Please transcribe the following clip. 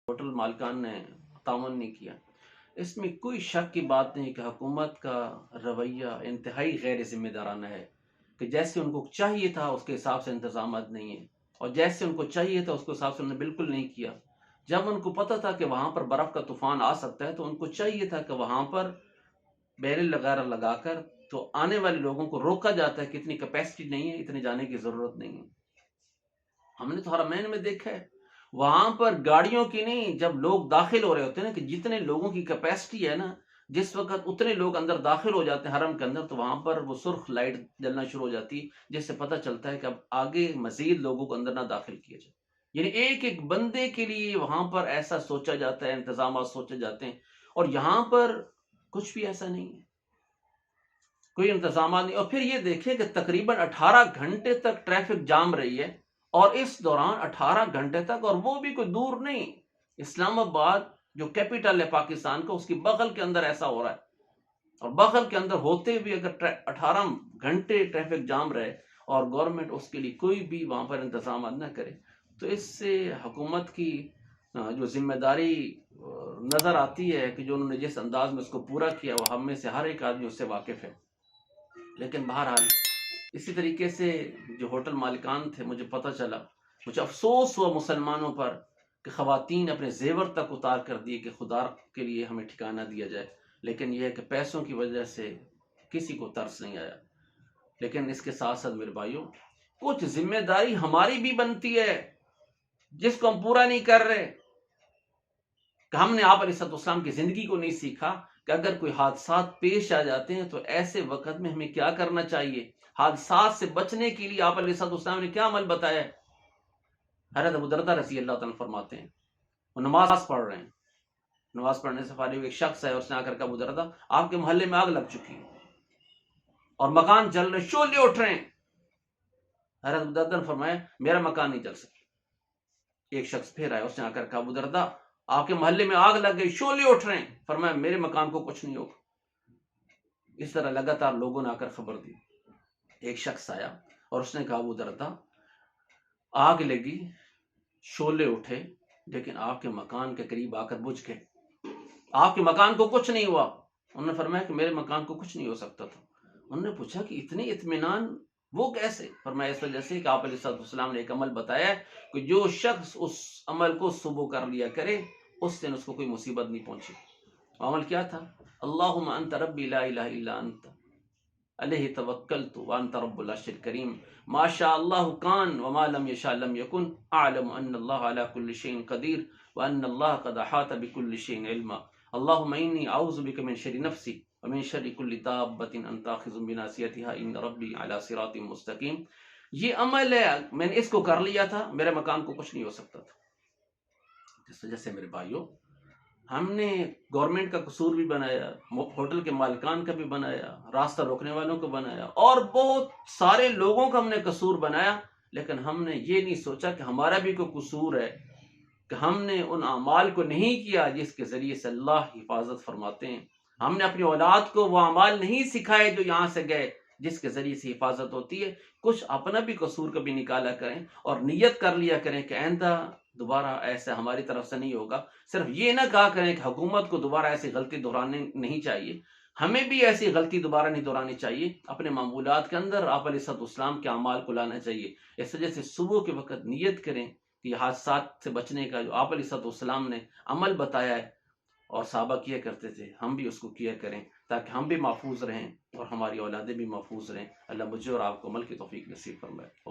Hotel مالکان نے تعاون نہیں کیا، اس میں کوئی شک کی بات نہیں کہ حکومت کا رویہ انتہائی غیر ذمہ دارانہ ہے، کہ جیسے ان کو چاہیے تھا اس کے حساب سے انتظامات نہیں ہیں، اور جیسے ان کو چاہیے تھا اس کے حساب سے انہوں نے بالکل نہیں کیا۔ جب ان کو پتا تھا کہ وہاں پر برف کا طوفان آ سکتا ہے تو ان کو چاہیے تھا کہ وہاں پر بیرل وغیرہ لگا کر تو آنے والے لوگوں کو روکا جاتا ہے کہ اتنی کیپیسٹی نہیں ہے، اتنے جانے کی ضرورت نہیں ہے۔ ہم نے تو حرمین میں دیکھا ہے، وہاں پر گاڑیوں کی نہیں، جب لوگ داخل ہو رہے ہوتے ہیں نا، کہ جتنے لوگوں کی کیپیسٹی ہے نا، جس وقت اتنے لوگ اندر داخل ہو جاتے ہیں حرم کے اندر، تو وہاں پر وہ سرخ لائٹ جلنا شروع ہو جاتی ہے، جس سے پتہ چلتا ہے کہ اب آگے مزید لوگوں کو اندر نہ داخل کیا جائے۔ یعنی ایک ایک بندے کے لیے وہاں پر ایسا سوچا جاتا ہے، انتظامات سوچے جاتے ہیں، اور یہاں پر کچھ بھی ایسا نہیں ہے، کوئی انتظامات نہیں۔ اور پھر یہ دیکھیں کہ تقریباً 18 گھنٹے تک ٹریفک جام رہی ہے، اور اس دوران 18 گھنٹے تک، اور وہ بھی کوئی دور نہیں، اسلام آباد جو کیپٹل ہے پاکستان کا، اس کی بغل کے اندر ایسا ہو رہا ہے، اور بغل کے اندر ہوتے بھی اگر 18 گھنٹے ٹریفک جام رہے اور گورنمنٹ اس کے لیے کوئی بھی وہاں پر انتظامات نہ کرے، تو اس سے حکومت کی جو ذمہ داری نظر آتی ہے کہ جو انہوں نے جس انداز میں اس کو پورا کیا، وہ ہم میں سے ہر ایک آدمی اس سے واقف ہے۔ لیکن بہرحال اسی طریقے سے جو ہوٹل مالکان تھے، مجھے پتہ چلا، مجھے افسوس ہوا مسلمانوں پر کہ خواتین اپنے زیور تک اتار کر دیے کہ خدا کے لیے ہمیں ٹھکانہ دیا جائے، لیکن یہ ہے کہ پیسوں کی وجہ سے کسی کو ترس نہیں آیا۔ لیکن اس کے ساتھ ساتھ میرے بھائیوں، کچھ ذمہ داری ہماری بھی بنتی ہے جس کو ہم پورا نہیں کر رہے، کہ ہم نے آپ علیہ السلام کی زندگی کو نہیں سیکھا کہ اگر کوئی حادثات پیش آ جاتے ہیں تو ایسے وقت میں ہمیں کیا کرنا چاہیے، حادثات سے بچنے کے لیے آپ علیہ السلام نے کیا عمل بتایا ہے۔ حضرت ابو دردہ رضی اللہ تعالیٰ فرماتے ہیں، وہ نماز پڑھ رہے ہیں، نماز پڑھنے سے فارغ ایک شخص ہے، اس نے آ کر کہا ابو دردہ آپ کے محلے میں آگ لگ چکی ہے اور مکان جل رہے، شعلے اٹھ رہے ہیں۔ حضرت ابو دردہ نے فرمایا میرا مکان نہیں جل سکتا۔ ایک شخص پھر آیا، اس نے آ کر کہا ابو دردہ آپ کے محلے میں آگ لگ گئی، شعلے اٹھ رہے ہیں۔ فرمایا میرے مکان کو کچھ نہیں ہوگا۔ اس طرح لگاتار لوگوں نے آ کر خبر دی۔ ایک شخص آیا اور اس نے کہا ابو دردہ آگ لگی، شعلے اٹھے، لیکن آپ کے مکان کے قریب آ کر بجھ گئے، آپ کے مکان کو کچھ نہیں ہوا۔ انہوں نے فرمایا کہ میرے مکان کو کچھ نہیں ہو سکتا تھا۔ انہوں نے پوچھا کہ اتنی اطمینان وہ کیسے؟ فرمایا اس وجہ سے کہ آپ علیہ السلام نے ایک عمل بتایا کہ جو شخص اس عمل کو صبح کر لیا کرے، اس دن اس کو کوئی مصیبت نہیں پہنچی۔ عمل کیا تھا؟ اللہم انت ربی لا الہ الا انت علیہ توکلت وانت رب العرش الکریم ما شاء اللہ کان وما لم یشاء لم یکن اعلم ان اللہ علی کل شیء قدیر وان اللہ قد احاط بكل شیء علما اللہم انی اعوذ بک من شر نفسی ومن شر کل دابۃ انت آخذ بناصیتها ان ربی علی صراط مستقیم۔ یہ عمل ہے، میں نے اس کو کر لیا تھا، میرے مکان کو کچھ نہیں ہو سکتا تھا۔ اس وجہ سے میرے بھائیوں، ہم نے گورنمنٹ کا قصور بھی بنایا، ہوٹل کے مالکان کا بھی بنایا، راستہ روکنے والوں کو بنایا، اور بہت سارے لوگوں کا ہم نے قصور بنایا، لیکن ہم نے یہ نہیں سوچا کہ ہمارا بھی کوئی قصور ہے، کہ ہم نے ان اعمال کو نہیں کیا جس کے ذریعے سے اللہ حفاظت فرماتے ہیں۔ ہم نے اپنی اولاد کو وہ اعمال نہیں سکھائے جو یہاں سے گئے جس کے ذریعے سے حفاظت ہوتی ہے۔ کچھ اپنا بھی قصور کبھی نکالا کریں اور نیت کر لیا کریں کہ آئندہ دوبارہ ایسا ہماری طرف سے نہیں ہوگا۔ صرف یہ نہ کہا کریں کہ حکومت کو دوبارہ ایسی غلطی دہرانی نہیں چاہیے، ہمیں بھی ایسی غلطی دوبارہ نہیں دہرانی چاہیے، اپنے معمولات کے اندر آپ علیہ السلام کے اعمال کو لانا چاہیے۔ اس وجہ سے صبح کے وقت نیت کریں کہ یہ حادثات سے بچنے کا جو آپ علیہ السلام نے عمل بتایا ہے اور صحابہ کیا کرتے تھے، ہم بھی اس کو کیا کریں تاکہ ہم بھی محفوظ رہیں اور ہماری اولادیں بھی محفوظ رہیں۔ اللہ مجھے اور آپ کو عمل کی توفیق نصیب فرمائے۔